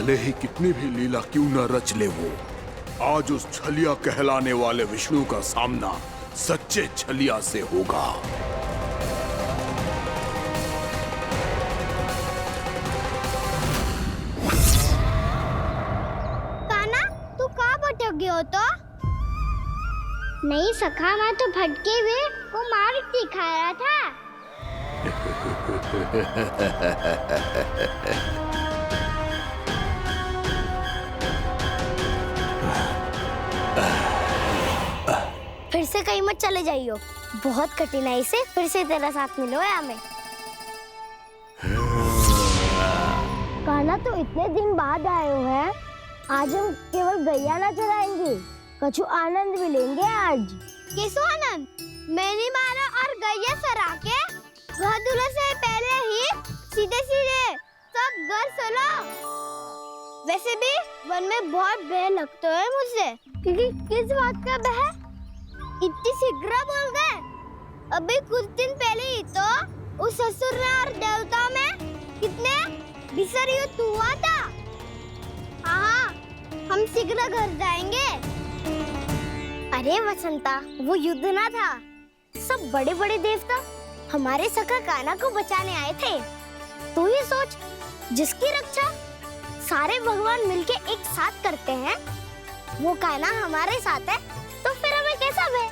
भले ही कितनी भी लीला क्यों न रच ले वो, आज उस छलिया कहलाने वाले विष्णु का सामना सच्चे छलिया से होगा। कान्हा, तू कहाँ भटक गया हो तो? नहीं सखा, मैं तो भटके हुए वो मार्ग दिखा रहा था। फिर से कहीं मत चले जाइयो, बहुत कठिनाई से फिर से तेरा साथ मिलो है हमें। कान्हा, तो इतने दिन बाद आए हो हैं, आज हम केवल गैया ना चराएंगे, कछु आनंद भी लेंगे आज। किसो आनंद? मैंने मारा और गैया चरा के वह दूल्हे से पहले ही सीधे सीधे सब घर चलो। वैसे भी वन में बहुत भय लगता है मुझे, क्योंकि किस बात का भय? इतनी शीघ्र बोल गए। अभी कुछ दिन पहले ही तो उस ससुर में और देवता में कितने भीषण युद्ध हुआ था। हाँ, हम शीघ्र घर जाएंगे। अरे वसंता, वो युद्ध ना था, सब बड़े बड़े देवता हमारे सखा कान्हा को बचाने आए थे। तू ही सोच, जिसकी रक्षा सारे भगवान मिलके एक साथ करते हैं, वो कान्हा हमारे साथ है, तो फिर हमें कैसा भय?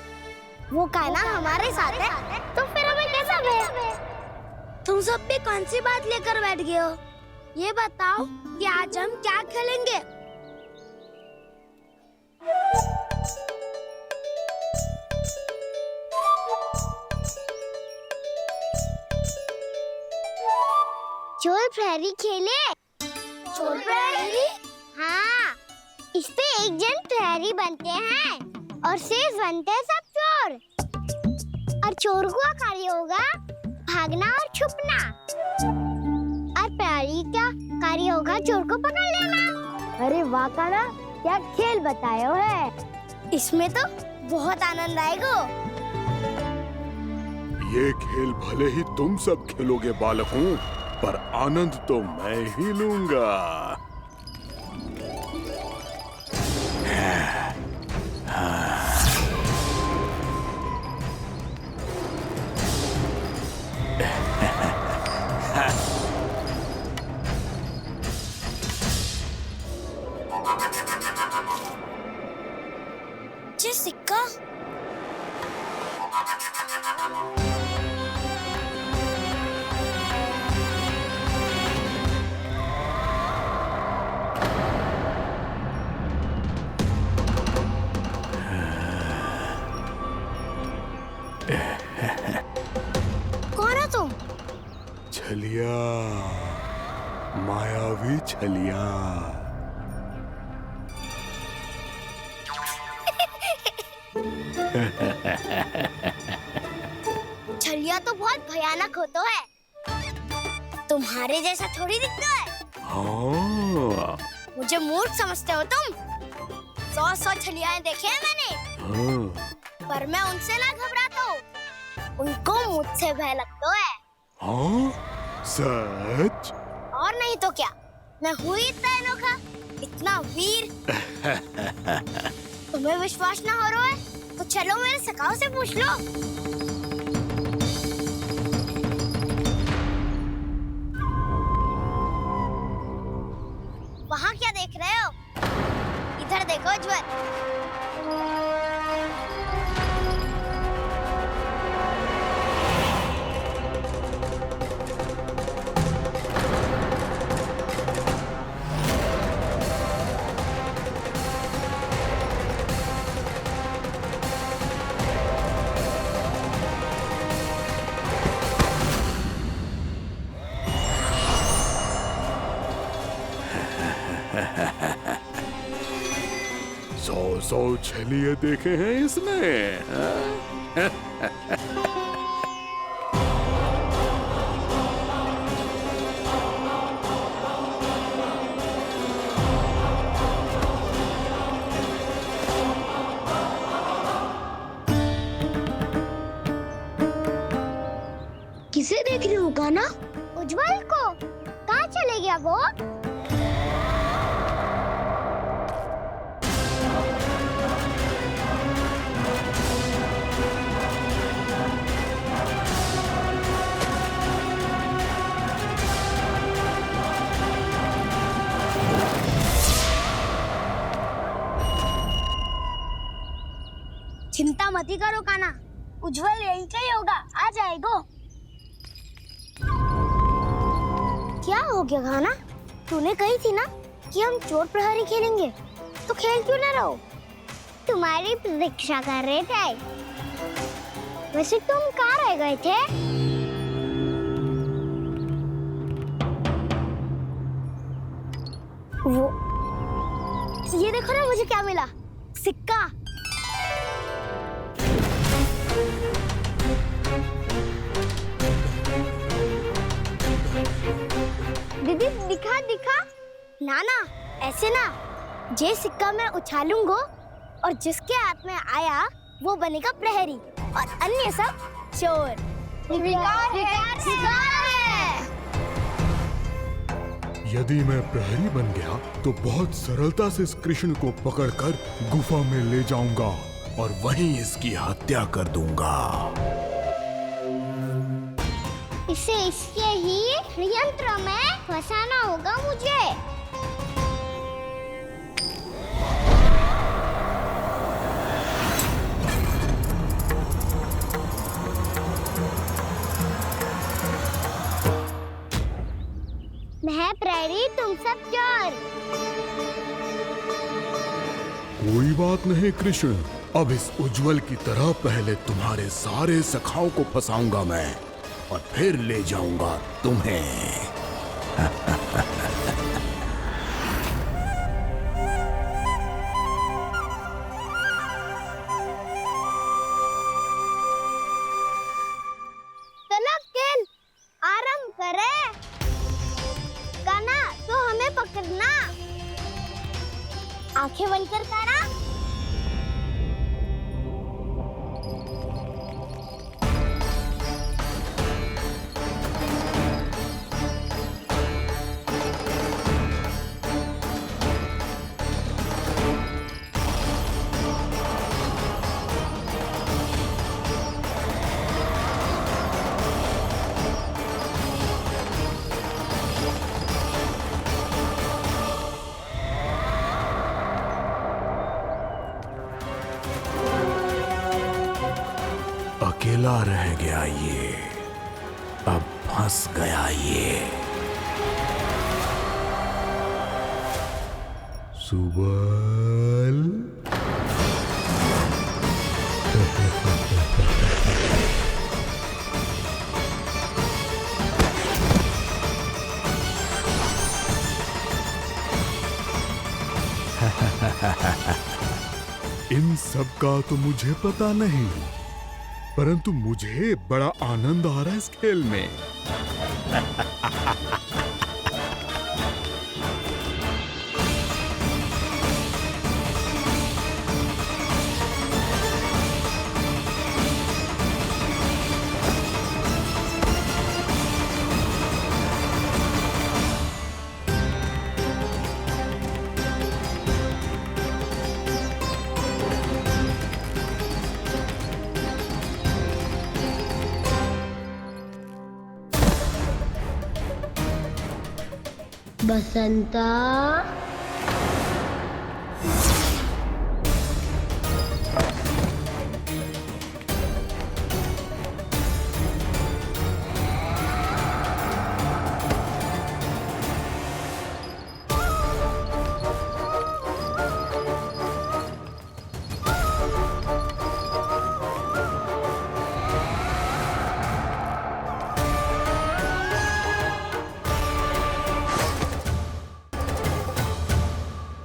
वो कान्हा हमारे साथ है, तो फिर हमें कैसा भय? तुम सब भी कौन सी बात लेकर बैठ गए हो? ये बताओ कि आज हम क्या खेलेंगे? चोर प्रहरी खेले। चोर प्रहरी? हाँ, इस पे एक जन प्रहरी बनते हैं और शेष बनते हैं सब चोर। और चोर का कार्य होगा भागना और छुपना, और प्रहरी का कार्य होगा चोर को पकड़ लेना। अरे वाह कान्हा, क्या खेल बताए हो है। इसमें तो बहुत आनंद आएगा। ये खेल भले ही तुम सब खेलोगे बालकों, पर आनंद तो मैं ही लूंगा। ये सिक्का कौन हो तुम? छलिया, मायावी छलिया। छलिया तो बहुत भयानक होता है, तुम्हारे जैसा थोड़ी दिखता है। हाँ। मुझे मूर्ख समझते हो तुम? 100 छलियाएं देखे हैं मैंने। हाँ। पर मैं उनसे ना घबराता हूँ, उनको मुझसे भय लगता है। हाँ? सच? और नहीं तो क्या, मैं हूँ इतना अनोखा, इतना वीर। तुम्हें विश्वास ना हो रहा है तो चलो मेरे सखाओं से पूछ लो। वहाँ क्या देख रहे हो? इधर देखो ज्वर। सौ छलिए देखे हैं इसने। किसे देख रही हो कान्हा? उज्जवल को। कहाँ चले गया वो? चिंता मत ही करो काना, उज्जवल यहीं का ही होगा, आ जाएगा। क्या हो गया काना? तूने कही थी ना कि हम चोर प्रहरी खेलेंगे, तो खेल क्यों ना रहो? तुम्हारी प्रतीक्षा कर रहे थे। वैसे तुम कहाँ रह गए थे? वो ये देखो ना, मुझे क्या मिला, सिक्का। दीदी दिखा दिखा। ना ना, ऐसे ना, जे सिक्का मैं उछालूंगा और जिसके हाथ में आया वो बनेगा प्रहरी और अन्य सब चोर। शिकार है। यदि मैं प्रहरी बन गया तो बहुत सरलता से इस कृष्ण को पकड़कर गुफा में ले जाऊंगा और वहीं इसकी हत्या कर दूंगा। इसे इसके ही यंत्र में फंसाना होगा मुझे। मैं प्रहरी, तुम सब चोर। कोई बात नहीं कृष्ण, अब इस उज्जवल की तरह पहले तुम्हारे सारे सखाओं को फंसाऊंगा मैं और फिर ले जाऊंगा तुम्हें। चलो खेल आरंभ करें। काना, तो हमें पकड़ना। आंखें बंद कर काना। अकेला रह गया ये, अब फंस गया ये। सुबल। इन सब का तो मुझे पता नहीं, परंतु मुझे बड़ा आनंद आ रहा है इस खेल में। बसंता,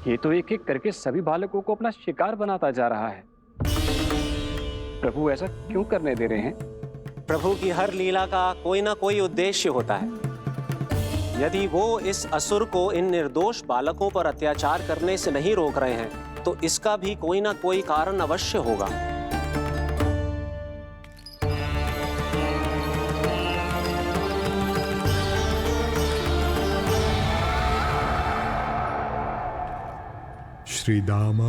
ये तो एक एक करके सभी बालकों को अपना शिकार बनाता जा रहा है। प्रभु ऐसा क्यों करने दे रहे हैं? प्रभु की हर लीला का कोई ना कोई उद्देश्य होता है। यदि वो इस असुर को इन निर्दोष बालकों पर अत्याचार करने से नहीं रोक रहे हैं, तो इसका भी कोई ना कोई कारण अवश्य होगा। श्री दामा,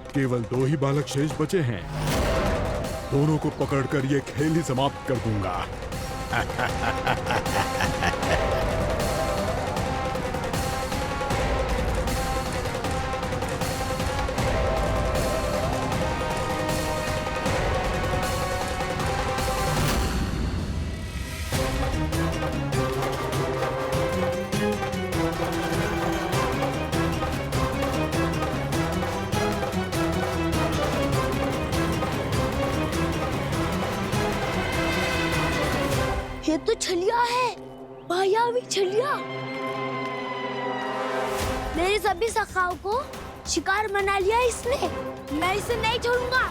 केवल 2 ही बालक शेष बचे हैं। दोनों को पकड़कर ये खेल ही समाप्त कर दूंगा। ये तो छलिया है, मायावी छलिया। मेरे सभी सखाओं को शिकार बना लिया इसने। मैं इसे नहीं छोड़ूंगा।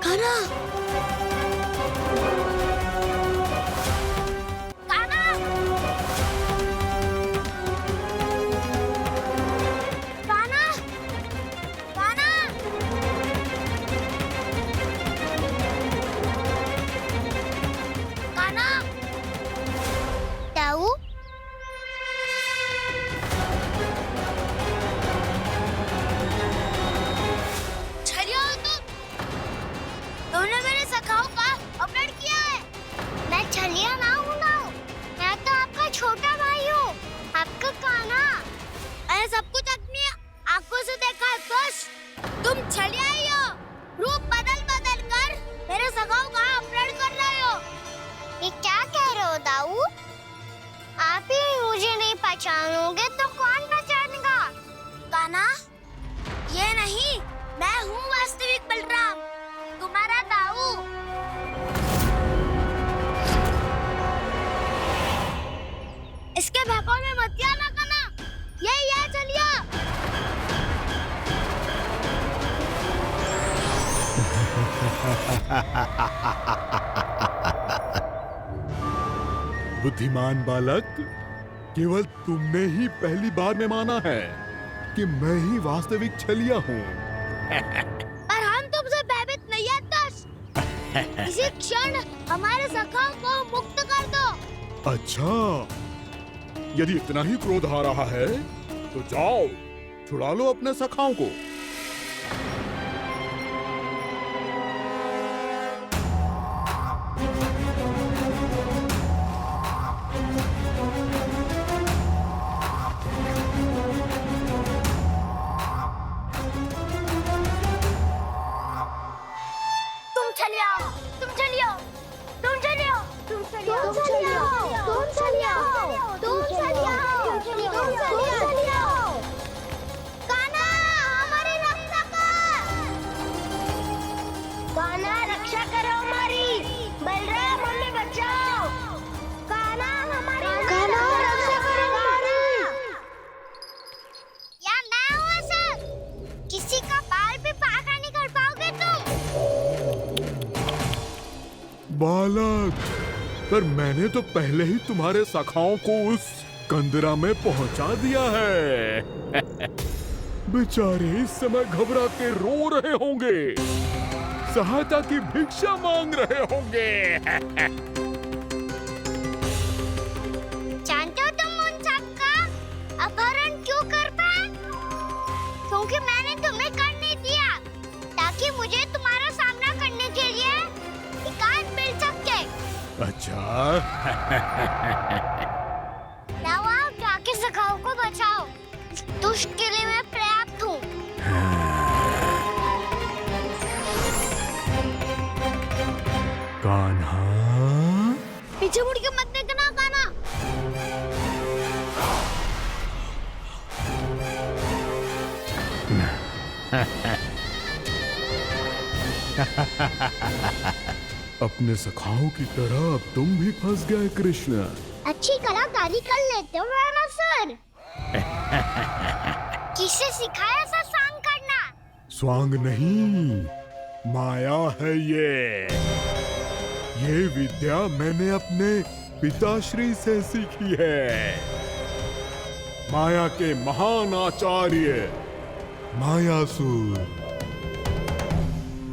कान्हा, कान्हा, कान्हा, कान्हा। कान्हा, ताऊ, छलिया हो तुमने मेरे सखाओं का अपहरण किया है। मैं छलिया ना हूँ ना, मैं तो आपका छोटा भाई हूँ, आपका कान्हा। मैंने सब कुछ अपनी आंखों से देखा है। बस तुम छलिया ही हो, रूप बदल बदल कर मेरे सखाओं का अपहरण कर रहे हो। ये क्या कह रहे हो दाऊ? आप ही मुझे नहीं पहचानोगे तो कौन पहचानेगा? कान्हा, ये नहीं, मैं हूँ वास्तविक बलराम, तुम्हारा दाऊ। इसके बहकावे में मत आना कान्हा, यही है छलिया। बुद्धिमान बालक, केवल तुमने ही पहली बार में माना है कि मैं ही वास्तविक छलिया हूँ। पर हम तुमसे भयभीत नहीं है दस। इसी क्षण हमारे सखाओं को मुक्त कर दो। अच्छा, यदि इतना ही क्रोध आ रहा है तो जाओ, छुड़ा लो अपने सखाओं को। तुम छलिया, तुम छलिया, तुम छलिया, तुम छलिया, तुम छलिया, तुम छलिया, तुम छलिया, तुम छलिया। कान्हा, हमारी रक्षा कर। कान्हा, रक्षा करो हमारी। बलराम, हमें बचाओ। कान्हा, हमारी रक्षा करो हमारी। या मैं हूँ सर, किसी का बाल भी पाका नहीं कर पाओगे तुम। बालक, पर मैंने तो पहले ही तुम्हारे सखाओं को उस कंदरा में पहुंचा दिया है। बेचारे इस समय घबरा के रो रहे होंगे, सहायता की भिक्षा मांग रहे होंगे। जानते हो तुम उन सबका अपहरण क्यों कर पाए? क्योंकि मैंने तुम्हें कर नहीं दिया, ताकि मुझे तुम्हारा सामना करने के लिए हिकायत मिल सके। अच्छा। जाओ, आओ, जाके सखाओं को बचाओ। इस दुष्ट के लिए मैं पर्याप्त हूँ। कान्हा, पीछे मुड़ के मत देखना कान्हा। अपने सखाओं की तरह अब तुम भी फंस गए कृष्ण। अच्छी कलाकारी कर लेते हो ना सर। किससे सिखाया ऐसा स्वांग करना? स्वांग नहीं, माया है ये विद्या मैंने अपने पिताश्री से सीखी है। माया के महान आचार्य मायासुर।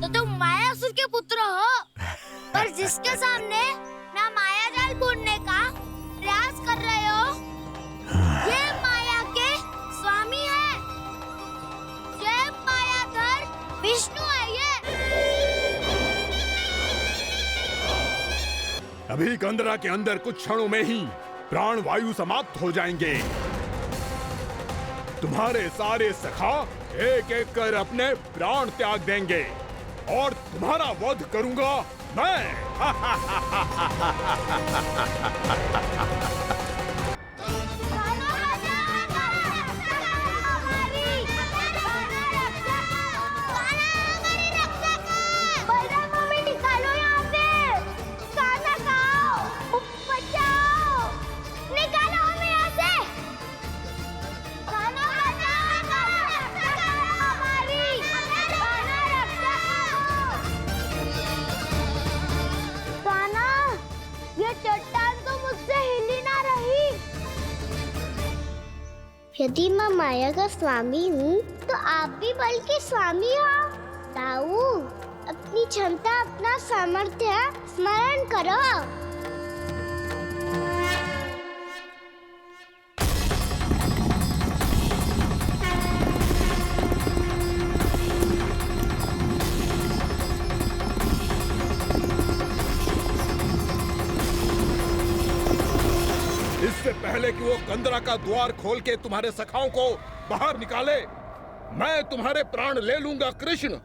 तो तुम मायासुर के पुत्र हो, पर जिसके सामने ना माया जाल बुनने का प्रयास कर रहे हो, ये माया के स्वामी है। अभी कंदरा के अंदर कुछ क्षणों में ही प्राण वायु समाप्त हो जाएंगे। तुम्हारे सारे सखा एक एक कर अपने प्राण त्याग देंगे और तुम्हारा वध करूंगा मैं। यदि मैं माया का स्वामी हूँ तो आप भी बल के स्वामी हो। ताऊ, अपनी क्षमता, अपना सामर्थ्य स्मरण करो। इससे पहले कि वो कंदरा का द्वार खोल के तुम्हारे सखाओं को बाहर निकाले, मैं तुम्हारे प्राण ले लूंगा कृष्ण।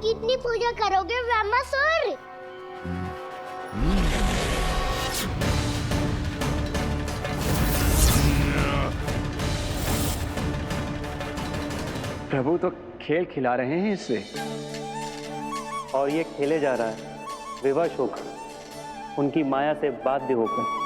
कितनी पूजा करोगे ब्रह्मासुर? प्रभु तो खेल खिला रहे हैं इससे, और ये खेले जा रहा है विवश होकर, उनकी माया से बाध्य होकर।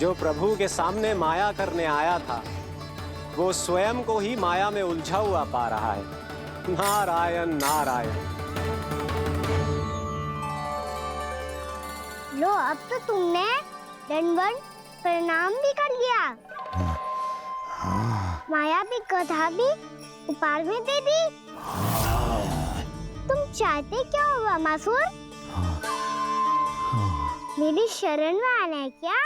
जो प्रभु के सामने माया करने आया था, वो स्वयं को ही माया में उलझा हुआ पा रहा है। नारायण नारायण। लो, अब तो तुमने दंडवत प्रणाम भी कर लिया, माया भी कथा भी उपहार में दे दी। तुम चाहते क्या हो ब्रह्मासुर? मेरी शरण में आना है क्या?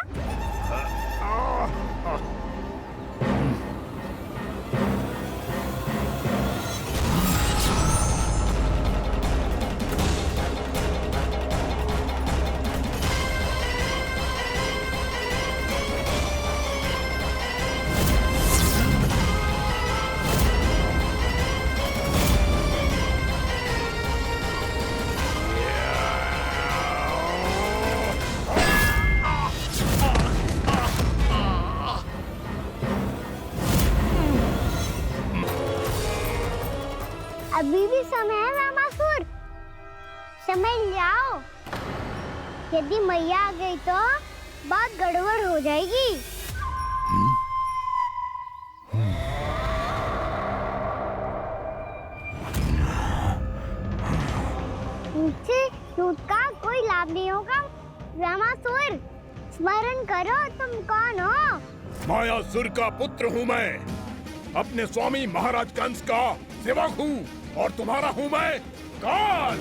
अभी भी समय है रामासुर, समझ जाओ। यदि मैया आ गई तो बात गड़बड़ हो जाएगी। जवाब नहीं होगा। रमासुर, स्मरण करो तुम कौन हो? मायासुर का पुत्र हूँ मैं, अपने स्वामी महाराज कंस का सेवक हूँ, और तुम्हारा हूँ मैं काल।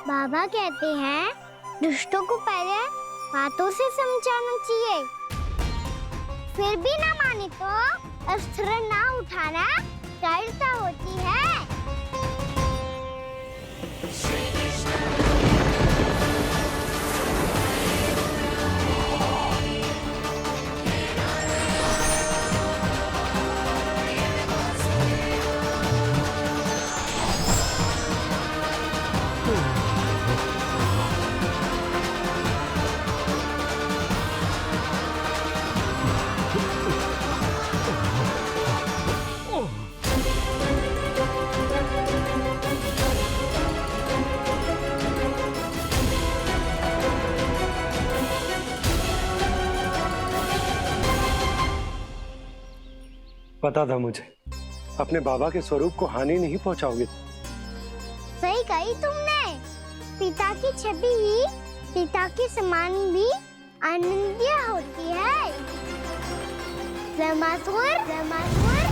बाबा कहते हैं दुष्टों को पहले बातों से समझाना चाहिए, फिर भी ना माने तो अस्त्र ना उठाना दृढ़ता होती है। पता था मुझे, अपने बाबा के स्वरूप को हानि नहीं पहुंचाओगे। सही कही तुमने। पिता की छवि ही पिता के समान भी आनंदीय होती है। रमासुर, रमासुर।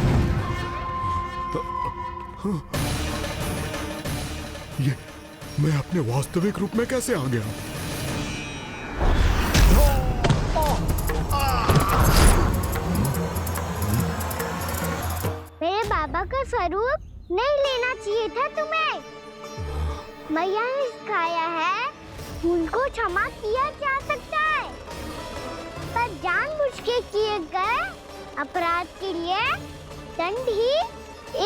ये मैं अपने वास्तविक रूप में कैसे आ गया? मेरे बाबा का स्वरूप नहीं लेना चाहिए था तुम्हें। मैया ने सिखाया है भूल को क्षमा किया जा सकता है, पर जानबूझ के किए गए अपराध के लिए दंड ही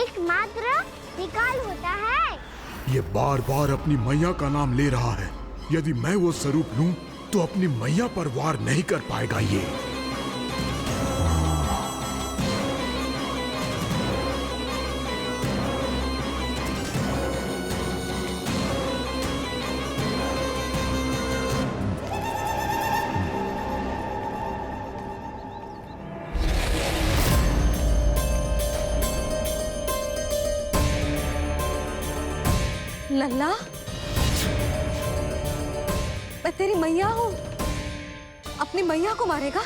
एकमात्र निकाल होता है। ये बार बार अपनी मैया का नाम ले रहा है। यदि मैं वो स्वरूप लूं तो अपनी मैया पर वार नहीं कर पाएगा ये। लल्ला, मैं तेरी मैया हूँ, अपनी मैया को मारेगा?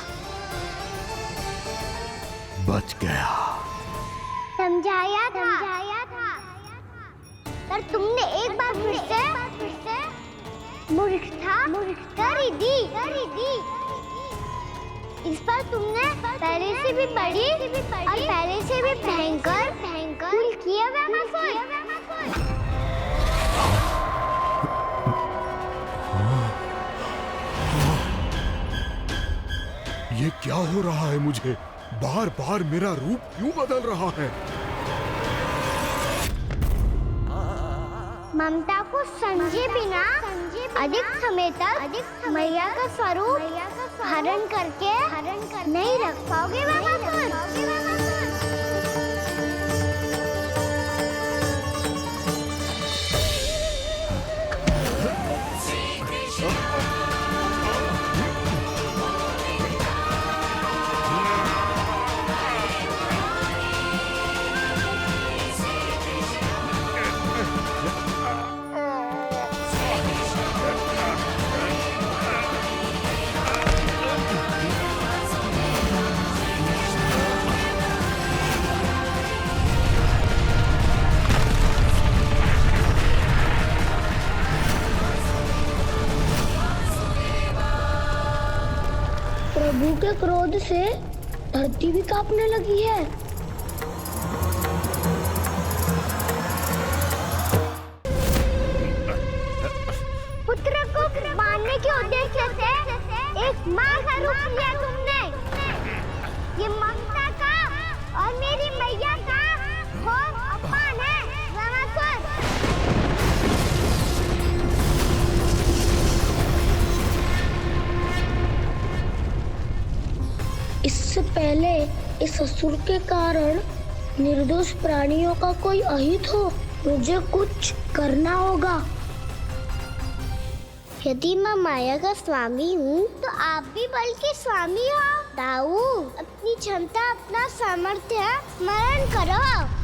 बच गया। समझाया था, पर तुमने एक बार फिर से मूर्खता कर ही दी। इस पर तुमने पहले से भी बड़ी और पहले से भी भयंकर भूल किया रमासुर। ये क्या हो रहा है मुझे? बार बार मेरा रूप क्यों बदल रहा है? ममता को समझे बिना अधिक समय तक मैया का स्वरूप हरण करके नहीं रख पाओगे रमासुर। प्रभु के क्रोध से धरती भी कांपने लगी है। पुत्र को पहले इस असुर के कारण निर्दोष प्राणियों का कोई अहित हो। मुझे कुछ करना होगा। यदि मैं माया का स्वामी हूँ तो आप भी बल के स्वामी हो। दाऊ, अपनी क्षमता, अपना सामर्थ्य स्मरण करो।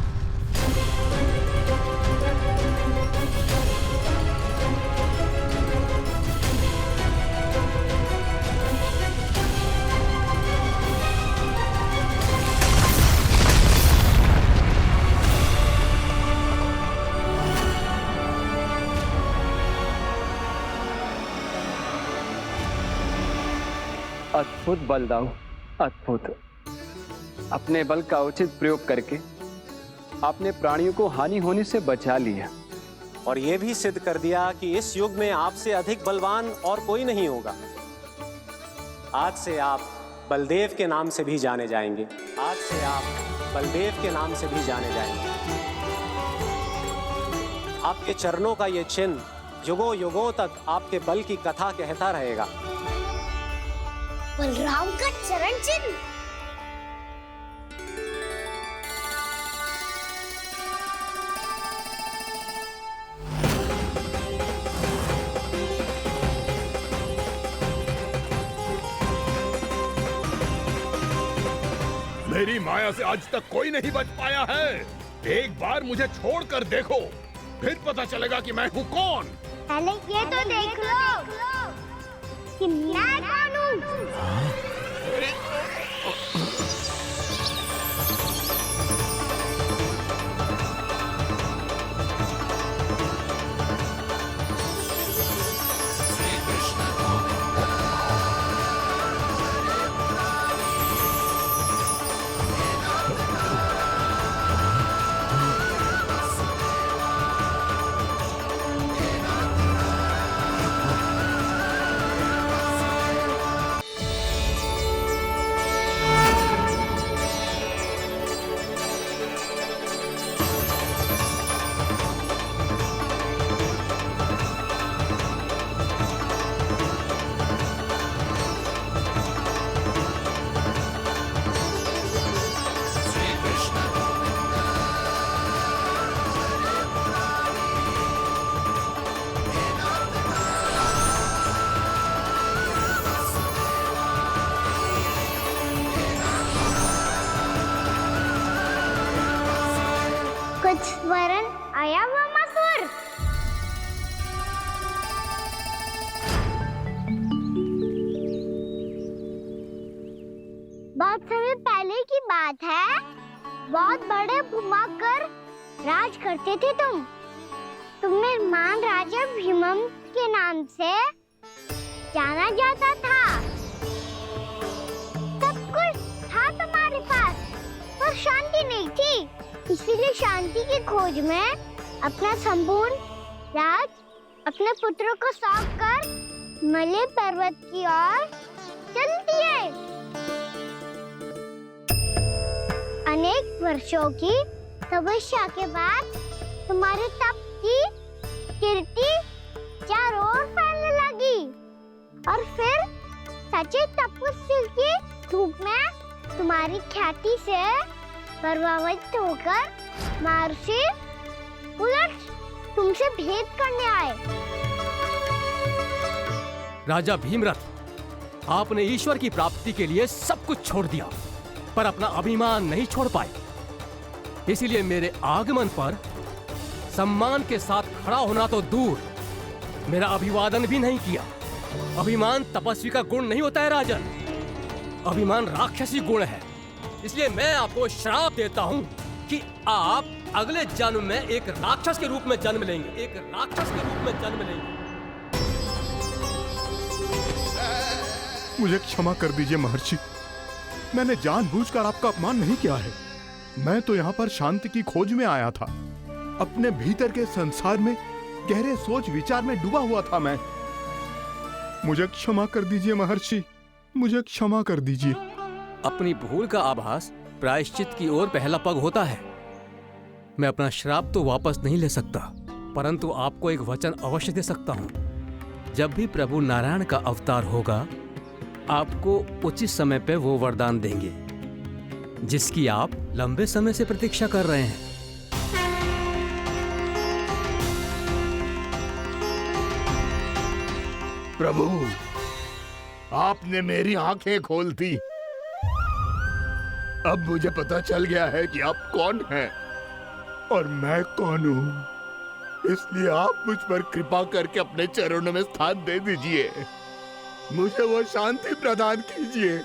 अद्भुत बल दाऊ, अद्भुत। अपने बल का उचित प्रयोग करके आपने प्राणियों को हानि होने से बचा लिया और ये भी सिद्ध कर दिया कि इस युग में आपसे अधिक बलवान और कोई नहीं होगा। आज से आप बलदेव के नाम से भी जाने जाएंगे। आज से आप बलदेव के नाम से भी जाने जाएंगे। आपके चरणों का ये चिन्ह युगों युगों तक आपके बल की कथा कहता रहेगा। बलराम का चरण चिन्ह। मेरी माया से आज तक कोई नहीं बच पाया है। एक बार मुझे छोड़कर देखो, फिर पता चलेगा कि मैं हूँ कौन। पहले ये तो देख लो कि मैं कौन हूँ। वरण आया हुआ मसूर। बहुत समय पहले की बात है। बहुत बड़े भूमाकर राज करते थे तुम। तुम्हें महान राजा भीमम के नाम से जाना जाता था। सब कुछ था तुम्हारे पास, पर शांति नहीं थी। इसीलिए शांति की खोज में अपना संपूर्ण राज अपने पुत्रों को सौंप कर मलय पर्वत की ओर चल दिए। अनेक वर्षों की तपस्या के बाद तुम्हारे तप की कीर्ति चारों ओर फैलने लगी और फिर सच्चे तपस्वी के रूप में तुम्हारी ख्याति से प्रभावित होकर महर्षि उलट तुमसे भेंट करने आए। राजा भीमरथ, आपने ईश्वर की प्राप्ति के लिए सब कुछ छोड़ दिया, पर अपना अभिमान नहीं छोड़ पाए। इसीलिए मेरे आगमन पर सम्मान के साथ खड़ा होना तो दूर, मेरा अभिवादन भी नहीं किया। अभिमान तपस्वी का गुण नहीं होता है राजन, अभिमान राक्षसी गुण है। इसलिए मैं आपको श्राप देता हूँ कि आप अगले जन्म में एक राक्षस के रूप में जन्म लेंगे, एक राक्षस के रूप में जन्म लेंगे। मुझे क्षमा कर दीजिए महर्षि, मैंने जानबूझकर आपका अपमान नहीं किया है। मैं तो यहाँ पर शांति की खोज में आया था। अपने भीतर के संसार में गहरे सोच विचार में डूबा हुआ था मैं। मुझे क्षमा कर दीजिए महर्षि, मुझे क्षमा कर दीजिए। अपनी भूल का आभास प्रायश्चित की ओर पहला पग होता है। मैं अपना श्राप तो वापस नहीं ले सकता, परंतु आपको एक वचन अवश्य दे सकता हूँ। जब भी प्रभु नारायण का अवतार होगा, आपको उचित समय पे वो वरदान देंगे। जिसकी आप लंबे समय से प्रतीक्षा कर रहे हैं। प्रभु, आपने मेरी आंखें खोल दी। अब मुझे पता चल गया है कि आप कौन हैं और मैं कौन हूं। इसलिए आप मुझ पर कृपा करके अपने चरणों में स्थान दे दीजिए। मुझे वो शांति प्रदान कीजिए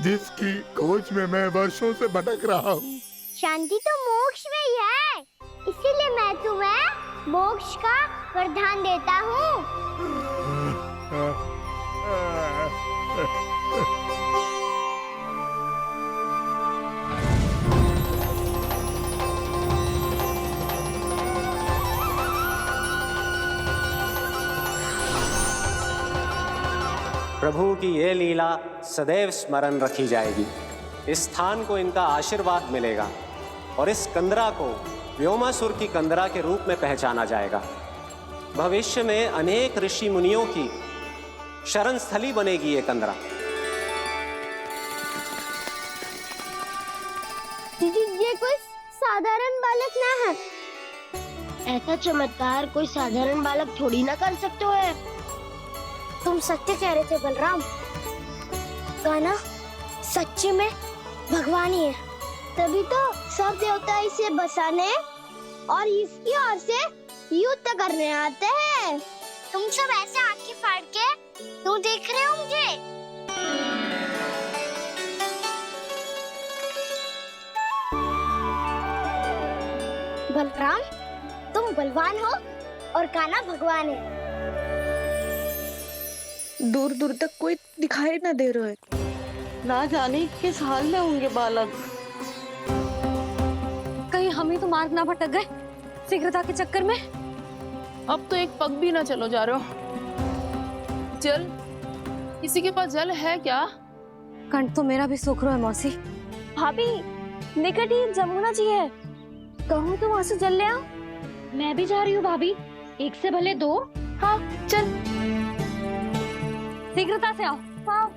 जिसकी खोज में मैं वर्षों से भटक रहा हूँ। शांति तो मोक्ष में ही है, इसीलिए मैं तुम्हें मोक्ष का वरदान देता हूँ। प्रभु की ये लीला सदैव स्मरण रखी जाएगी। इस स्थान को इनका आशीर्वाद मिलेगा और इस कंदरा को व्योमासुर की कंदरा के रूप में पहचाना जाएगा। भविष्य में अनेक ऋषि मुनियों की शरण स्थली बनेगी ये कंदरा। ये कोई साधारण बालक ना है। ऐसा चमत्कार कोई साधारण बालक थोड़ी ना कर सकते है। तुम सत्य कह रहे थे बलराम। कान्हा सच्ची में भगवान ही है, तभी तो सब देवता इसे बसाने और इसकी ओर से युद्ध करने आते हैं। तुम सब ऐसे आंखें फाड़ के क्यों देख रहे हो मुझे? बलराम, तुम बलवान हो और कान्हा भगवान है। दूर दूर तक कोई दिखाई ना दे रहा है। ना जाने किस हाल में होंगे बालक। कहीं हम ही तो मार्ग ना भटक गए शीघ्रता के चक्कर में। अब तो एक पग भी ना चलो जा रहे हो। जल, किसी के पास जल है क्या? कंठ तो मेरा भी सूख रहा है मौसी। भाभी, निकट ही जमुना जी है, कहूँ तो वहाँ से जल ले आओ। मैं भी जा रही हूँ भाभी, एक से भले दो। हाँ चल। शीघ्रता से आओ। हाँ।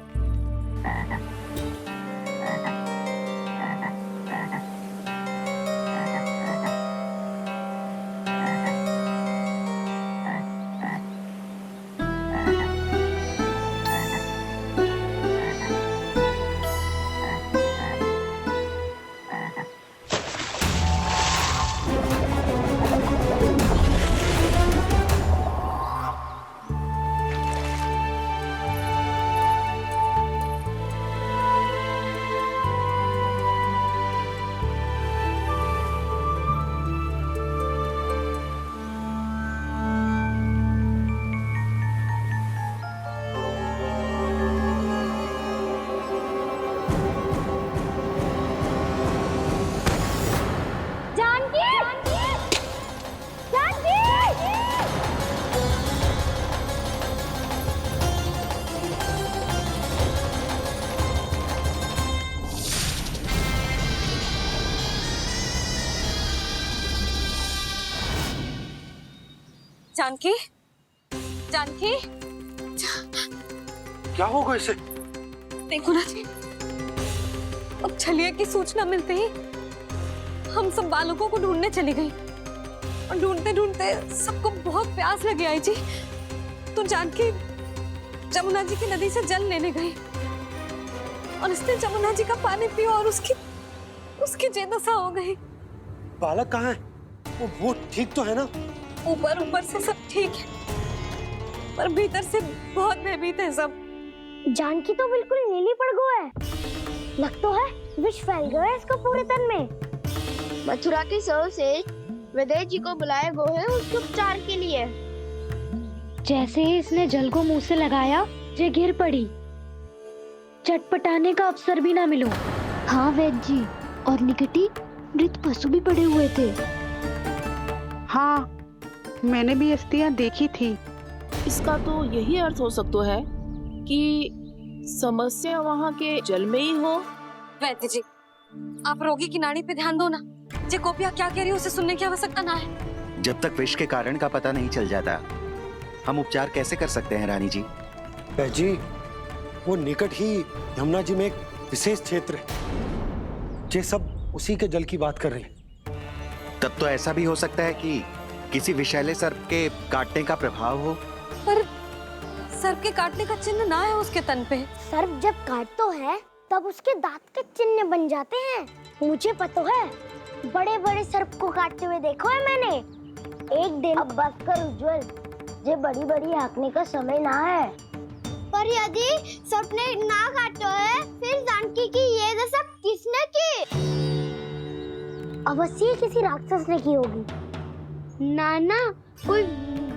जानकी, जानकी, क्या होगा इसे? देखो ना जी, अब छलिया की सूचना मिलते ही हम सब बालकों को ढूंढने चली गई और ढूंढते ढूंढते सबको बहुत प्यास लगी आई जी। तो जानकी जमुना जी की नदी से जल लेने गई और इसने जमुना जी का पानी पिया और उसकी जेदशा हो गई। बालक कहाँ है? वो ठीक तो है ना? ऊपर से सब ठीक है, पर भीतर से बहुत भयभीत है सब। जानकी तो बिल्कुल नीली पड़ गई है। लग तो है विष फैल गया है इसको पूरे तन में। मथुरा के सौ से विदेह जी को बुलाए गए हैं उसके उपचार के लिए। जैसे ही इसने जल को मुंह से लगाया, ये गिर पड़ी। चटपटाने का अवसर भी ना मिलो। हाँ वैद्य जी, और निकटी मृत पशु भी पड़े हुए थे। हाँ, मैंने भी अस्थियां देखी थी। इसका तो यही अर्थ हो सकता है कि समस्या वहाँ के जल में ही हो। वैद्य जी, आप रोगी की नाड़ी पे ध्यान दो ना। जे गोपिया क्या कह रही है उसे सुनने की आवश्यकता ना है। जब तक विष के कारण का पता नहीं चल जाता, हम उपचार कैसे कर सकते हैं रानी जी? जी, वो निकट ही यमुना जी में एक विशेष क्षेत्र है ये सब उसी के जल की बात कर रही है। तब तो ऐसा भी हो सकता है कि किसी विषैले सर्प के काटने का प्रभाव हो। पर सर्प के काटने का चिन्ह ना है उसके तन पे। सर्प जब काटतो है तब उसके दांत के चिन्ह बन जाते हैं। मुझे पता है, बड़े बड़े सर्प को काटते हुए देखो है मैंने। एक दिन अब बस कर उज्जवल, ये बड़ी बड़ी हाँकने का समय ना है। पर यदि सर्प ने ना काटो है, फिर जानकी की ये दशा किसने की? अवश्य किसी राक्षस ने की होगी। नाना, कोई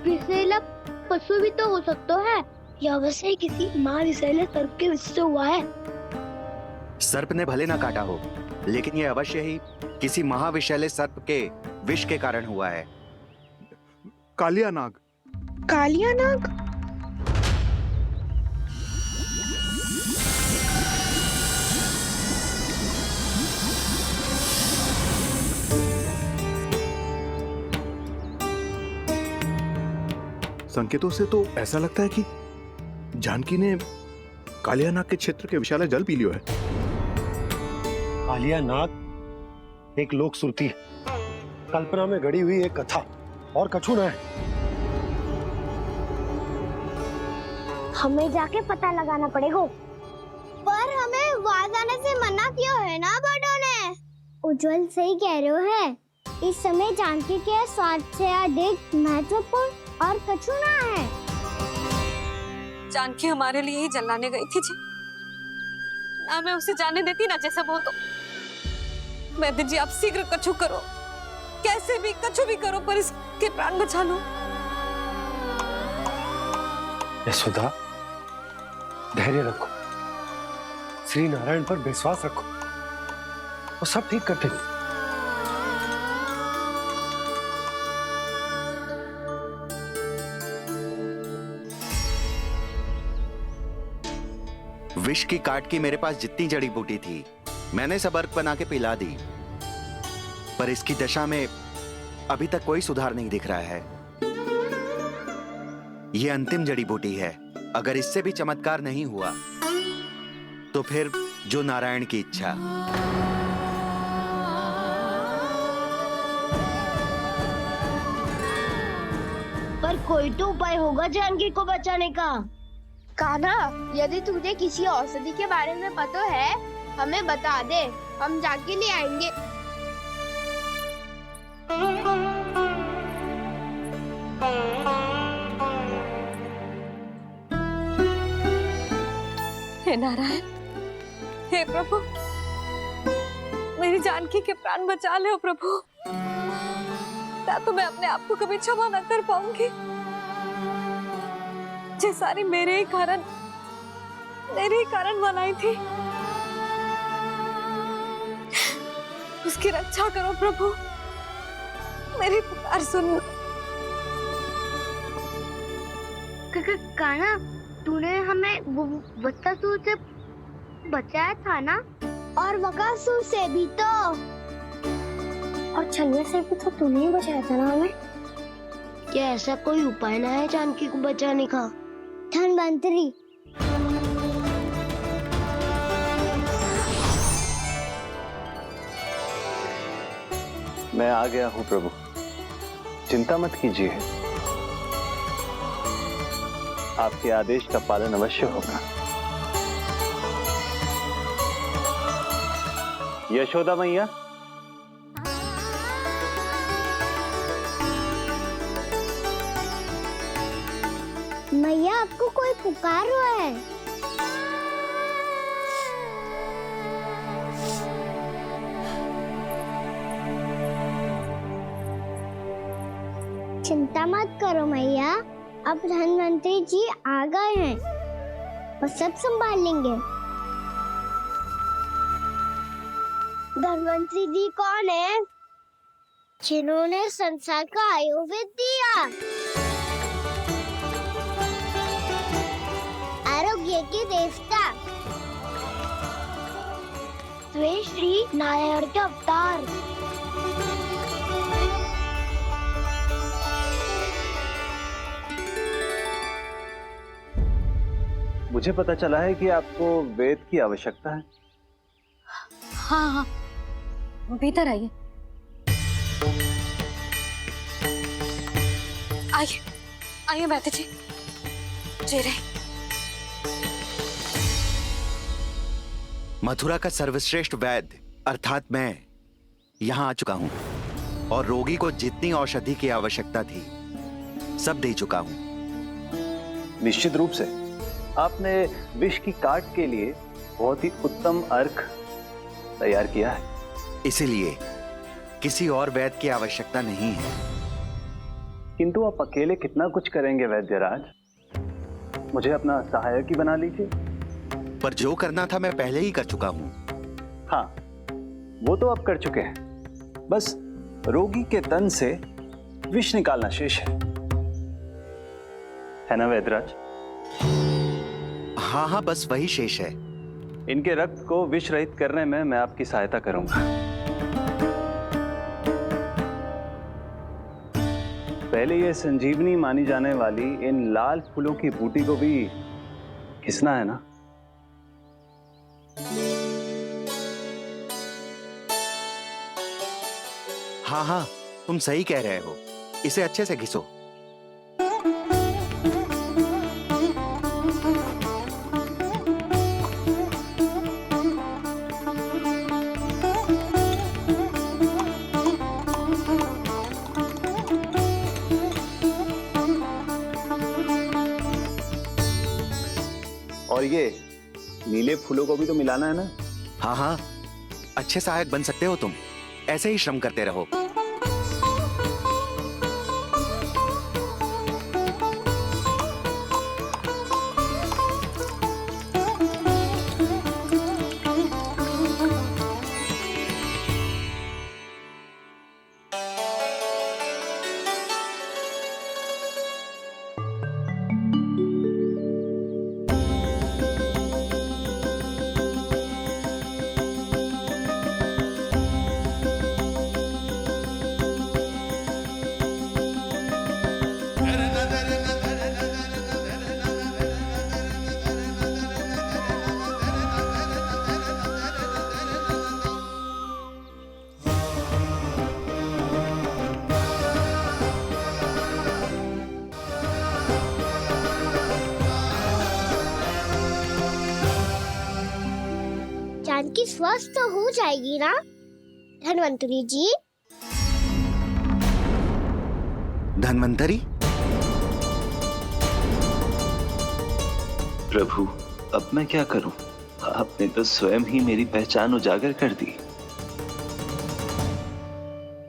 विषैला पशु भी तो हो सकता है। यह अवश्य किसी माँ विषैले सर्प के विष से हुआ है। सर्प ने भले ना काटा हो, लेकिन यह अवश्य ही किसी महाविषैले सर्प के विष के कारण हुआ है। कालिया नाग। कालिया नाग? संकेतों से तो ऐसा लगता है कि जानकी ने कालिया नाग के क्षेत्र के विशाल जल पी लियो है। कालिया नाग एक लोक सुरती है, कल्पना में गढ़ी हुई एक कथा, और कछु ना है। हमें जाके पता लगाना पड़ेगा। पर हमें वहां जाने से मना किया है ना बड़ों ने। उज्जवल सही कह रहे हो है। इस समय जानकी के स्वार्थ से अधिक महत्वपूर्ण और कछु ना है। जानकी हमारे लिए ही जलाने गई थी जी। ना मैं उसे जाने देती ना जैसा वो तो। वैद्य जी आप शीघ्र कछु करो, कैसे भी कछु भी करो, पर इसके प्राण बचा लो। यशोदा, धैर्य रखो, श्री नारायण पर विश्वास रखो, वो सब ठीक कर देंगे। विष की काट की मेरे पास जितनी जड़ी बूटी थी, मैंने सब अर्क बना के पिला दी, पर इसकी दशा में अभी तक कोई सुधार नहीं दिख रहा है। यह अंतिम जड़ी बूटी है। अगर इससे भी चमत्कार नहीं हुआ तो फिर जो नारायण की इच्छा। पर कोई तो उपाय होगा जानकी को बचाने का। कान्हा, यदि तुझे किसी औषधि के बारे में पता है, हमें बता दे, हम जाके ले आएंगे। हे नारायण, हे प्रभु, मेरी जानकी के प्राण बचा ले प्रभु। या तो मैं अपने आप को कभी क्षमा न कर पाऊंगी। ये सारी मेरे ही कारण बनाई थी। उसकी रक्षा करो प्रभु, मेरी पुकार सुनो। कान्हा, तूने हमें वत्सासुर से बचाया था ना? और बकासुर से भी तो। और छलवे से भी तो तूने ही बचाया था ना हमें। क्या ऐसा कोई उपाय ना है जानकी को बचाने का? धन्वंतरी, मैं आ गया हूं प्रभु, चिंता मत कीजिए, आपके आदेश का पालन अवश्य होगा। यशोदा मैया, मैया आपको कोई पुकार रहा है। चिंता मत करो मैया, अब धन्वंतरी जी आ गए हैं, वो सब संभाल लेंगे। धन्वंतरी जी कौन है? जिन्होंने संसार का आयुर्वेद दिया, आरोग्य के देवता, वे श्री नारायण के अवतार। मुझे पता चला है कि आपको वेद की आवश्यकता है। हाँ, भीतर आइए। आइए आइए बैठे जी। जी रहे। मथुरा का सर्वश्रेष्ठ वैद्य अर्थात मैं यहाँ आ चुका हूँ और रोगी को जितनी औषधि की आवश्यकता थी सब दे चुका हूँ। निश्चित रूप से आपने विष की काट के लिए बहुत ही उत्तम अर्क तैयार किया है। इसीलिए किसी और वैद्य की आवश्यकता नहीं है। किंतु आप अकेले कितना कुछ करेंगे वैद्यराज? मुझे अपना सहायक ही बना लीजिए। पर जो करना था मैं पहले ही कर चुका हूँ। हाँ, वो तो आप कर चुके हैं। बस रोगी के तन से विष निकालना शेष है ना वैद्यराज? हाँ हाँ, बस वही शेष है। इनके रक्त को विष रहित करने में मैं आपकी सहायता करूंगा। पहले ये संजीवनी मानी जाने वाली इन लाल फूलों की बूटी को भी घिसना है ना? हाँ हाँ, तुम सही कह रहे हो। इसे अच्छे से घिसो। और ये नीले फूलों को भी तो मिलाना है ना? हाँ हाँ, अच्छे सहायक बन सकते हो तुम। ऐसे ही श्रम करते रहो। जानकी स्वस्थ हो जाएगी ना धन्वंतरी जी? धन्वंतरी? प्रभु, अब मैं क्या करूं? आपने तो स्वयं ही मेरी पहचान उजागर कर दी।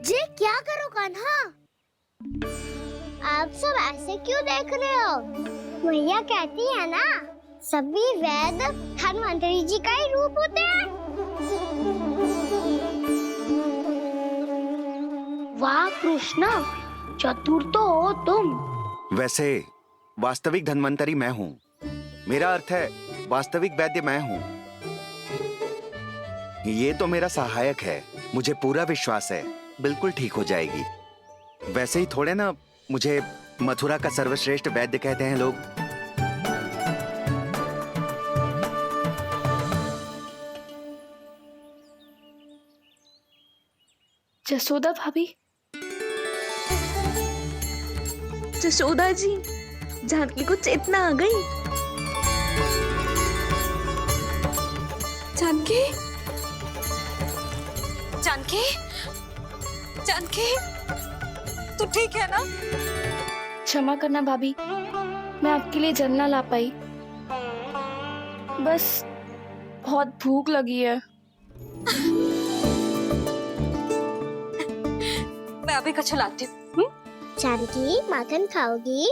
जी क्या करो कान्हा? आप सब ऐसे क्यों देख रहे हो? मैया कहती है ना, सभी वैद्य धन्वंतरी जी का ही रूप होते हैं। वाह कृष्णा, चतुर तो हो तुम। वैसे वास्तविक धन्वंतरी मैं हूँ। मेरा अर्थ है वास्तविक वैद्य मैं हूँ। ये तो मेरा सहायक है। मुझे पूरा विश्वास है बिल्कुल ठीक हो जाएगी। वैसे ही थोड़े ना मुझे मथुरा का सर्वश्रेष्ठ वैद्य कहते हैं लोग। जसोदा भाभी, जसोदा जी, जानकी को चेतना आ गई। जानकी, जानकी, जानकी, तू ठीक है ना? क्षमा करना भाभी, मैं आपके लिए जल ना ला पाई। बस बहुत भूख लगी है। मैं अभी कछु लाती हूँ। जानकी माखन खाओगी?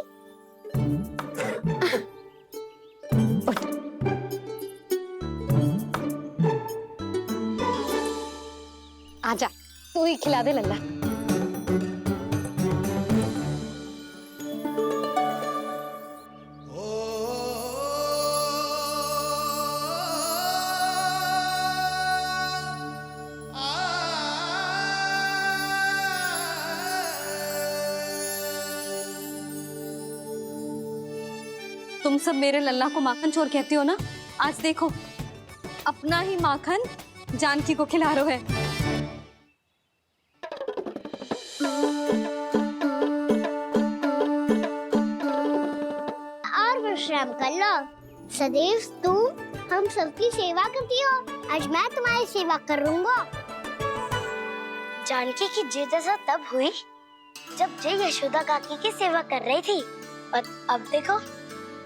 आजा, तू ही खिला दे लल्ला। तुम सब मेरे लल्ला को माखन चोर कहती हो ना? आज देखो, अपना ही माखन जानकी को खिला रहे हो है। आराम कर लो। सदैव तुम हम सबकी सेवा करती हो, आज मैं तुम्हारी सेवा करूंगा। जानकी की जिज्ञासा तब हुई जब जय यशोदा काकी की सेवा कर रही थी, और अब देखो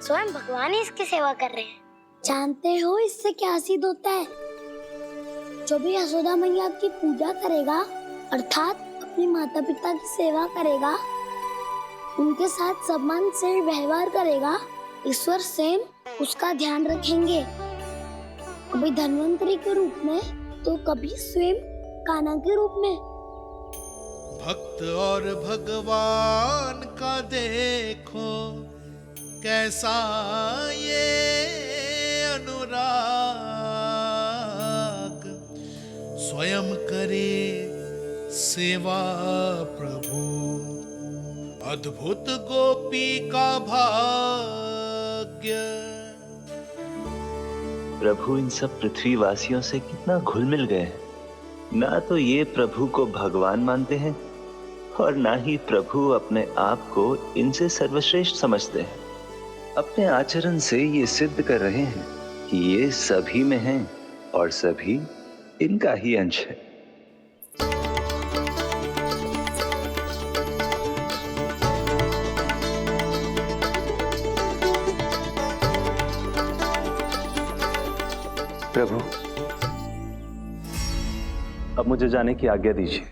स्वयं भगवान ही इसकी सेवा कर रहे हैं। जानते हो इससे क्या सिद्ध होता है? जो भी यशोदा मैया की पूजा करेगा, अर्थात अपने माता पिता की सेवा करेगा, उनके साथ सम्मान से व्यवहार करेगा, ईश्वर स्वयं उसका ध्यान रखेंगे। कभी धन्वंतरी के रूप में तो कभी स्वयं कान्हा के रूप में। भक्त और भगवान का देखो कैसा ये अनुराग, स्वयं करे सेवा प्रभु, अद्भुत गोपी का भाग्य। प्रभु इन सब पृथ्वीवासियों से कितना घुल मिल गए हैं। ना तो ये प्रभु को भगवान मानते हैं और ना ही प्रभु अपने आप को इनसे सर्वश्रेष्ठ समझते हैं। अपने आचरण से ये सिद्ध कर रहे हैं कि ये सभी में हैं और सभी इनका ही अंश है। प्रभु, अब मुझे जाने की आज्ञा दीजिए।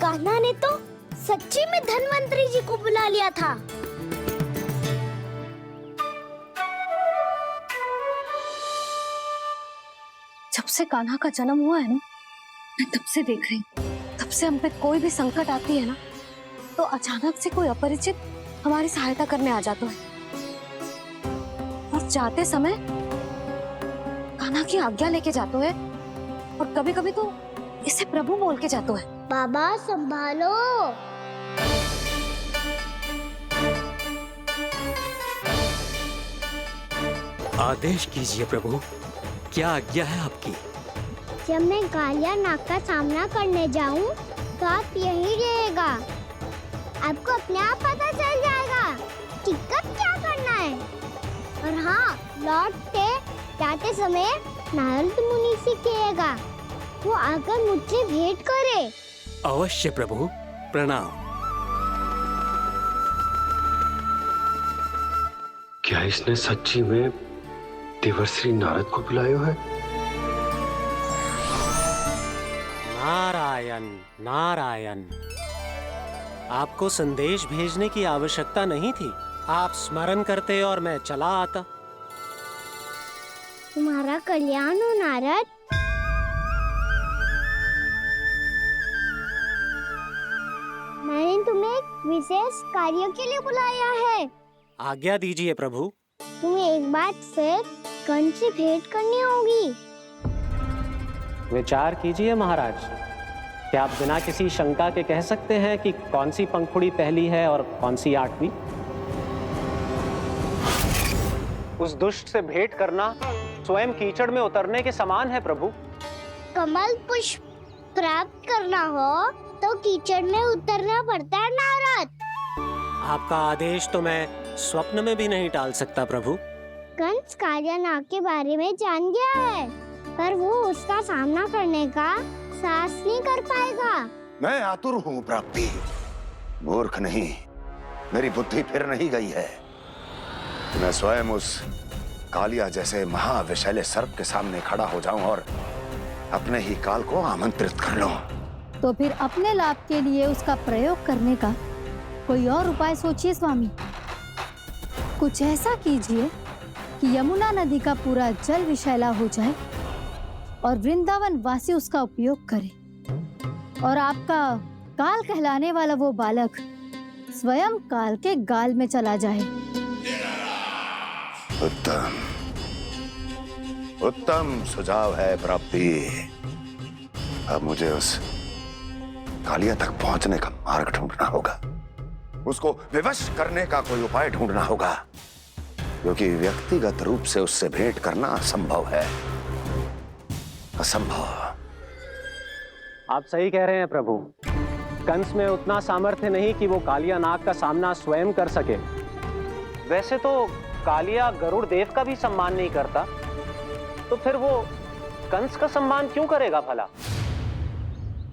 कान्हा ने तो सच्ची में धन्वंतरी जी को बुला लिया था। जब से कान्हा का जन्म हुआ है ना, मैं तब से देख रही हूँ, तब से हम पे कोई भी संकट आती है ना, तो अचानक से कोई अपरिचित हमारी सहायता करने आ जाता है, और जाते समय कान्हा की आज्ञा लेके जाते है, और कभी कभी तो इसे प्रभु बोल के जाते है। बाबा संभालो। आदेश कीजिए प्रभु, क्या आज्ञा है आपकी? जब मैं कालिया नाग का सामना करने जाऊं, तो आप यही रहेगा। आपको अपने आप पता चल जाएगा कि कब क्या करना है। और हाँ, लौटते जाते समय नारद मुनि से कहिएगा, वो आकर मुझसे भेंट करे। अवश्य प्रभु, प्रणाम। क्या इसने सच्ची में देवर्षि नारद को बुलाया है? नारायण नारायण, आपको संदेश भेजने की आवश्यकता नहीं थी। आप स्मरण करते और मैं चला आता। तुम्हारा कल्याण हो नारद। मैंने तुम्हें एक विशेष कार्य के लिए बुलाया है। आज्ञा दीजिए प्रभु। तुम्हें एक बार फिर कर्ण से भेंट करनी होगी। विचार कीजिए महाराज, क्या आप बिना किसी शंका के कह सकते हैं कि कौन सी पंखुड़ी पहली है और कौन सी आठवीं? उस दुष्ट से भेंट करना स्वयं कीचड़ में उतरने के समान है प्रभु। कमल पुष्प प्राप्त करना हो तो कीचड़ में उतरना पड़ता है नारद। आपका आदेश तो मैं स्वप्न में भी नहीं टाल सकता प्रभु। कंस कालिया नाग के बारे में जान गया है, पर वो उसका सामना करने का साहस नहीं कर पाएगा। मैं आतुर हूँ प्राप्ति, मूर्ख नहीं। मेरी बुद्धि फिर नहीं गई है। मैं स्वयं उस कालिया जैसे महाविषैले सर्प के सामने खड़ा हो जाऊं और अपने ही काल को आमंत्रित कर लूं। तो फिर अपने लाभ के लिए उसका प्रयोग करने का कोई और उपाय सोचिए स्वामी। कुछ ऐसा कीजिए कि यमुना नदी का पूरा जल विषैला हो जाए और वृंदावन वासी उसका उपयोग करे। और आपका काल कहलाने वाला वो बालक स्वयं काल के गाल में चला जाए। उत्तम उत्तम सुझाव है प्राप्ति। अब मुझे उस कालिया तक पहुंचने का मार्ग ढूंढना होगा, उसको विवश करने का कोई उपाय ढूंढना होगा, क्योंकि व्यक्तिगत रूप से उससे भेंट करना असंभव है, असंभव। आप सही कह रहे हैं प्रभु। कंस में उतना सामर्थ्य नहीं कि वो कालिया नाग का सामना स्वयं कर सके। वैसे तो कालिया गरुड़ देव का भी सम्मान नहीं करता, तो फिर वो कंस का सम्मान क्यों करेगा भला?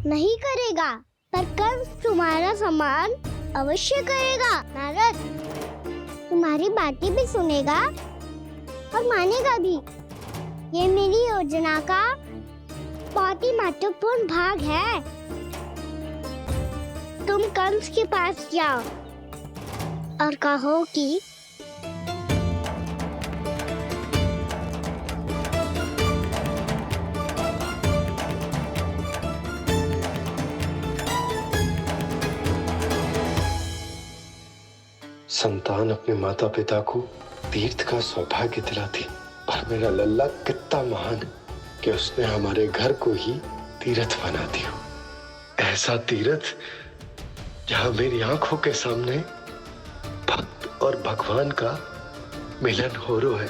नहीं करेगा, पर कंस तुम्हारा सम्मान अवश्य करेगा। नारद तुम्हारी बातें भी सुनेगा और मानेगा भी। ये मेरी योजना का बहुत ही महत्वपूर्ण भाग है। तुम कंस के पास जाओ और कहो कि संतान अपने माता पिता को तीर्थ का सौभाग्य दिलाती, पर मेरा लल्ला कितना महान है कि उसने हमारे घर को ही तीर्थ बना दिया। ऐसा तीर्थ जहां मेरी आंखों के सामने भक्त और भगवान का मिलन हो रहा है।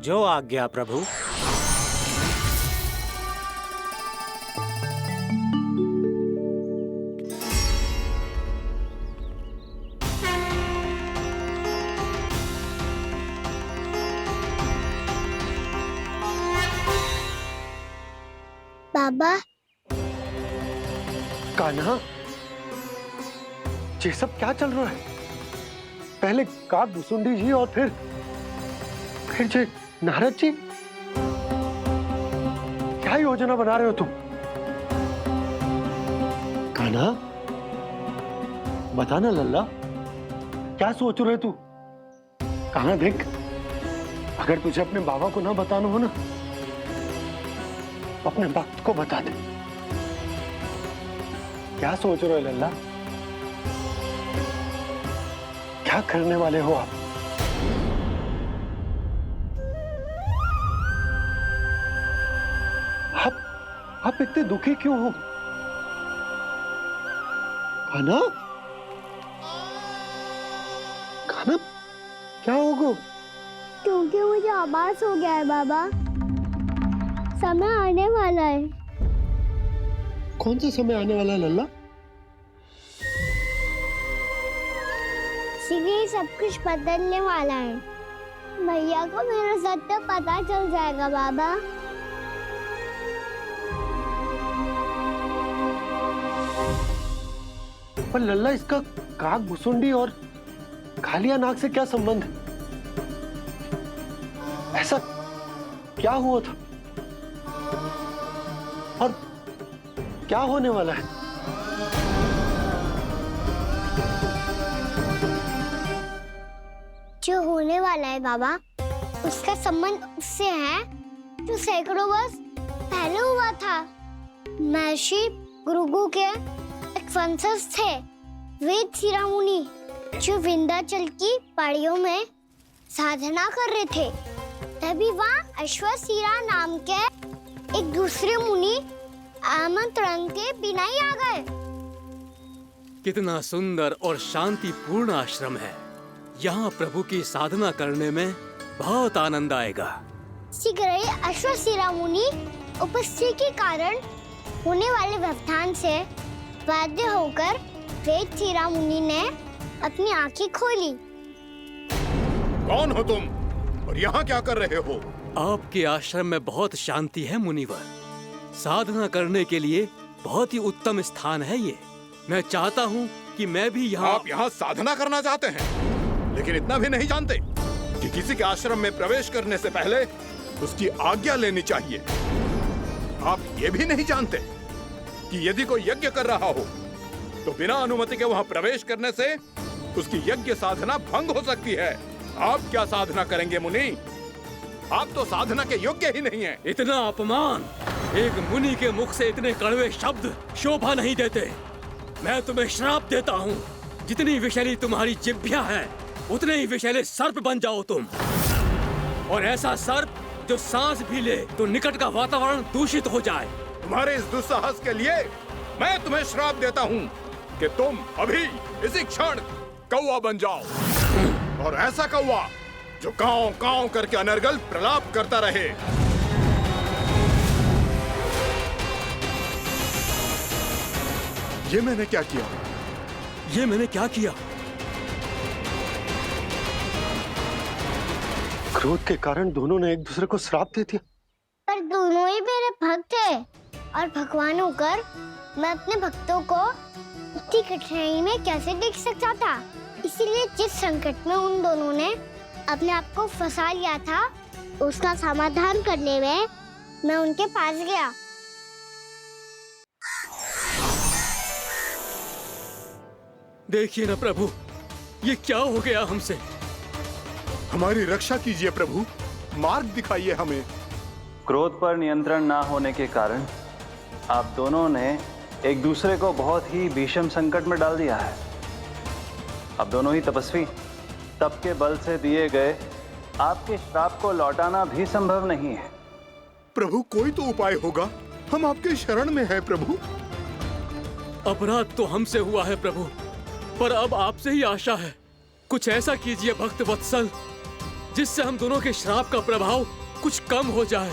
जो आज्ञा प्रभु। बाबा कान्हा, ये सब क्या चल रहा है? पहले काक भुसुंडी जी और फिर जे नारद जी, क्या योजना बना रहे हो तुम? कान्हा बता ना लल्ला, क्या सोच रहे तू? कान्हा देख, अगर तुझे अपने बाबा को ना बताना हो ना, अपने भक्त को बता दे। क्या सोच रहे हो लल्ला? क्या करने वाले हो आप? आप इतने दुखी क्यों हो? कान्हा, कान्हा क्या होगा? क्योंकि मुझे आभास हो गया है बाबा, समय आने वाला है। कौन सा समय आने वाला है लल्ला? शीघ्र सब कुछ बदलने वाला है। भैया को मेरा सत्य पता चल जाएगा बाबा। पर लल्ला, इसका काक भुसुंडी और कालिया नाग से क्या संबंध है? ऐसा क्या हुआ था और क्या होने वाला है? जो होने वाला है बाबा, उसका संबंध उससे है जो सैकड़ों वर्ष पहले हुआ था। महर्षि भृगु के एक वंशज थे वेद शिरोमणि, जो विंध्याचल की पहाड़ियों में साधना कर रहे थे। तभी वहाँ अश्वशिरा नाम के एक दूसरे मुनि आमंत्रण के बिना ही आ गए। कितना सुंदर और शांतिपूर्ण आश्रम है। यहाँ प्रभु की साधना करने में बहुत आनंद आएगा। शीघ्र ही अश्वशिरा मुनि उपस्थिति के कारण होने वाले व्यवधान से बाध्य होकर वेद शिरा मुनि ने अपनी आंखें खोली। कौन हो तुम और यहाँ क्या कर रहे हो? आपके आश्रम में बहुत शांति है मुनिवर। साधना करने के लिए बहुत ही उत्तम स्थान है ये। मैं चाहता हूँ कि मैं भी यहाँ। आप यहाँ साधना करना चाहते हैं, लेकिन इतना भी नहीं जानते कि किसी के आश्रम में प्रवेश करने से पहले उसकी आज्ञा लेनी चाहिए। आप ये भी नहीं जानते कि यदि कोई यज्ञ कर रहा हो तो बिना अनुमति के वहाँ प्रवेश करने से उसकी यज्ञ साधना भंग हो सकती है। आप क्या साधना करेंगे मुनि? आप तो साधना के योग्य ही नहीं हैं। इतना अपमान एक मुनि के मुख से इतने कड़वे शब्द शोभा नहीं देते। मैं तुम्हें श्राप देता हूँ, जितनी विषैली तुम्हारी जिह्वा है उतने ही विषैले सर्प बन जाओ तुम। और ऐसा सर्प जो सांस भी ले तो निकट का वातावरण दूषित हो जाए। तुम्हारे इस दुस्साहस के लिए मैं तुम्हें श्राप देता हूँ कि तुम अभी इसी क्षण कौवा बन जाओ, और ऐसा कौवा जो कांव कांव करके अनर्गल प्रलाप करता रहे। ये मैंने क्या किया? ये मैंने क्या किया? क्रोध के कारण दोनों ने एक दूसरे को श्राप दे दिया। पर दोनों ही मेरे भक्त हैं, और भगवान होकर मैं अपने भक्तों को इतनी कठिनाई में कैसे देख सकता था। इसीलिए जिस संकट में उन दोनों ने अपने आप को फंसा लिया था, उसका समाधान करने में मैं उनके पास गया। देखिए ना प्रभु, ये क्या हो गया हमसे। हमारी रक्षा कीजिए प्रभु, मार्ग दिखाइए हमें। क्रोध पर नियंत्रण ना होने के कारण आप दोनों ने एक दूसरे को बहुत ही भीषण संकट में डाल दिया है। आप दोनों ही तपस्वी, तप के बल से दिए गए आपके श्राप को लौटाना भी संभव नहीं है। प्रभु कोई तो उपाय होगा, हम आपके शरण में हैं प्रभु। अपराध तो हमसे हुआ है प्रभु, पर अब आपसे ही आशा है। कुछ ऐसा कीजिए भक्त वत्सल, जिससे हम दोनों के श्राप का प्रभाव कुछ कम हो जाए।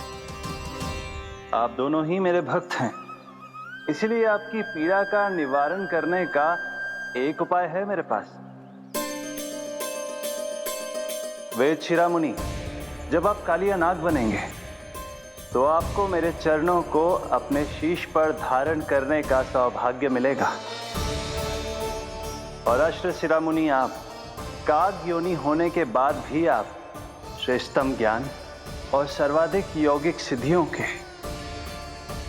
आप दोनों ही मेरे भक्त हैं, इसलिए आपकी पीड़ा का निवारण करने का एक उपाय है मेरे पास। वेद शिरोमणि, जब आप कालिया नाग बनेंगे तो आपको मेरे चरणों को अपने शीश पर धारण करने का सौभाग्य मिलेगा। और अश्र शिरोमणि, आप काग योनि होने के बाद भी आप श्रेष्ठतम ज्ञान और सर्वाधिक यौगिक सिद्धियों के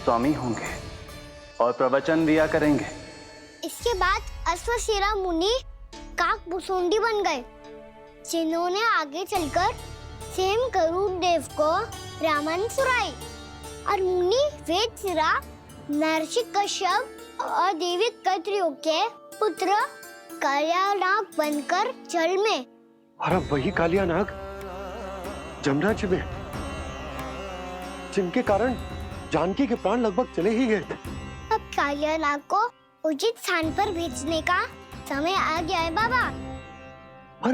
स्वामी होंगे और प्रवचन दिया करेंगे। इसके बाद अश्वशिरा मुनि काकभुसुंडी बन गए, जिन्होंने आगे चलकर स्वयं गरुड़ देव को रामायण सुनाई। और मुनि वेदशिरा, महर्षि कश्यप और देवी कत्रियों के पुत्र कालिया नाग बनकर जल में। और अब वही कालिया नाग जमुना जी में, जिनके कारण जानकी के प्राण लगभग चले ही गए थे। अब कालिया नाग को उचित स्थान पर भेजने का समय आ गया है बाबा। पर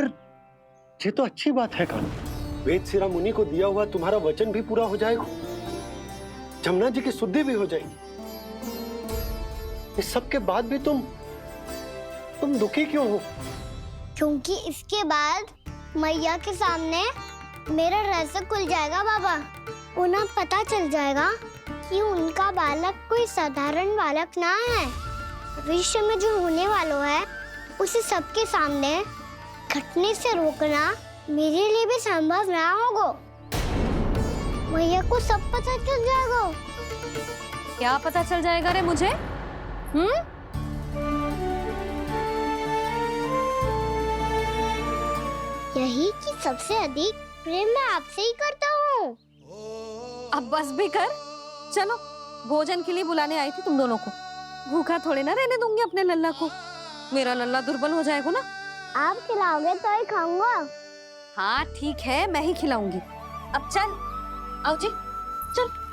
ये तो अच्छी बात है कान्हा, वेदशिरा मुनि को दिया हुआ तुम्हारा वचन भी पूरा हो जाएगा, जमुना जी की शुद्धि भी हो जाएगी। इस सब के बाद भी तुम दुखी क्यों हो? क्योंकि इसके बाद मैया के सामने मेरा रहस्य खुल जाएगा बाबा। उन्हें पता चल जाएगा कि उनका बालक कोई साधारण बालक ना है। भविष्य में जो होने वाला है उसे सबके सामने घटने से रोकना मेरे लिए भी संभव ना होगा। मैया को सब पता चल जाएगा। क्या पता चल जाएगा रे मुझे? यही कि सबसे अधिक प्रेम मैं आपसे ही करता हूँ। अब बस भी कर, चलो भोजन के लिए बुलाने आई थी तुम दोनों को। भूखा थोड़े ना रहने दूंगी अपने लल्ला को, मेरा लल्ला दुर्बल हो जाएगा ना। आप खिलाओगे तो ही खाऊंगा। हाँ ठीक है, मैं ही खिलाऊंगी। अब चल, आओ जी, चल।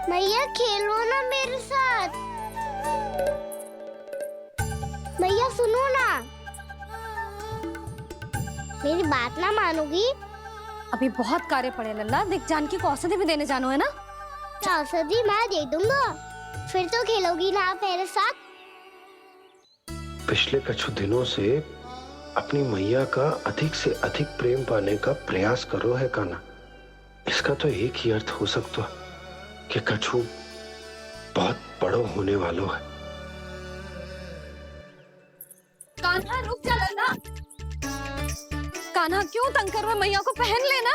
मैया खेलो ना मेरे साथ। मैया सुनो ना, मेरी बात ना मानोगी? अभी बहुत कार्य पड़े लल्ला, देख जानकी को औषधि भी देने जानो है ना। औषधि मैं दे दूंगा, फिर तो खेलोगी ना आप मेरे साथ। पिछले कुछ दिनों से अपनी मैया का अधिक से अधिक प्रेम पाने का प्रयास करो है कान्हा। इसका तो एक ही अर्थ हो सकता कि कछु बहुत बड़ो होने वालों है। कान्हा रुक जा लल्ला। कान्हा क्यों तंग कर रहा है? मैया को पहन लेना।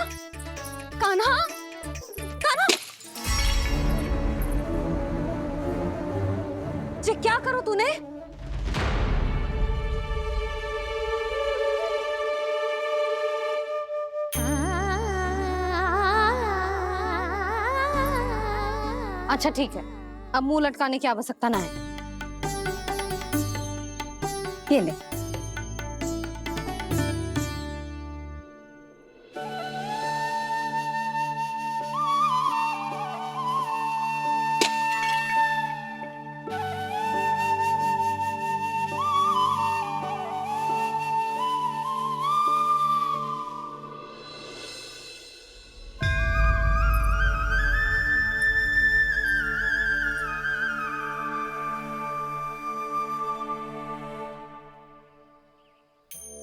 कान्हा, कान्हा, ये क्या करो तूने? अच्छा ठीक है, अब मुंह लटकाने की आवश्यकता ना है। ये ले।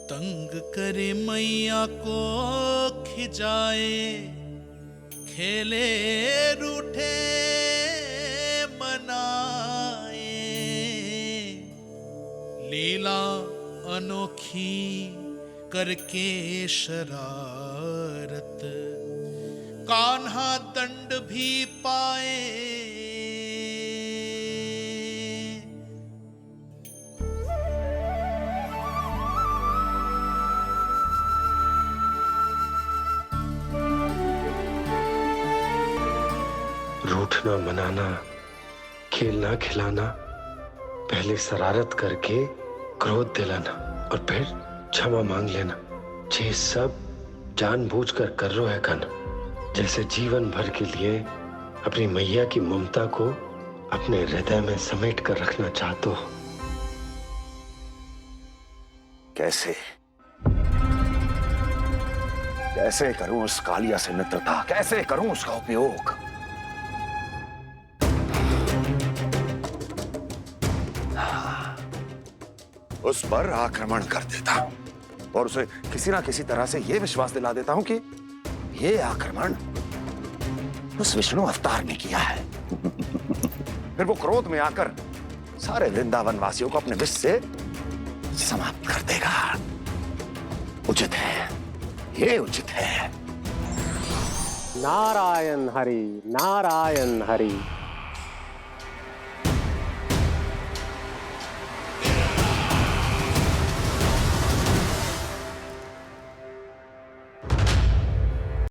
तंग करे मैया को खिजाए, खेले रूठे मनाए, लीला अनोखी करके शरारत, कान्हा दंड भी पाए। रूठना मनाना, खेलना खिलाना, पहले शरारत करके क्रोध दिलाना और फिर क्षमा मांग लेना, ये सब जानबूझकर कर रहे है कन, जैसे जीवन भर के लिए अपनी मैया की ममता को अपने हृदय में समेट कर रखना चाहते हो। कैसे कैसे करूं उस कालिया से मित्रता, कैसे करूं उसका उपयोग? उस पर आक्रमण कर देता हूं और उसे किसी ना किसी तरह से यह विश्वास दिला देता हूं कि यह आक्रमण उस विष्णु अवतार ने किया है। फिर वो क्रोध में आकर सारे वृंदावन वासियों को अपने विष से समाप्त कर देगा। उचित है, ये उचित है। नारायण हरि, नारायण हरि।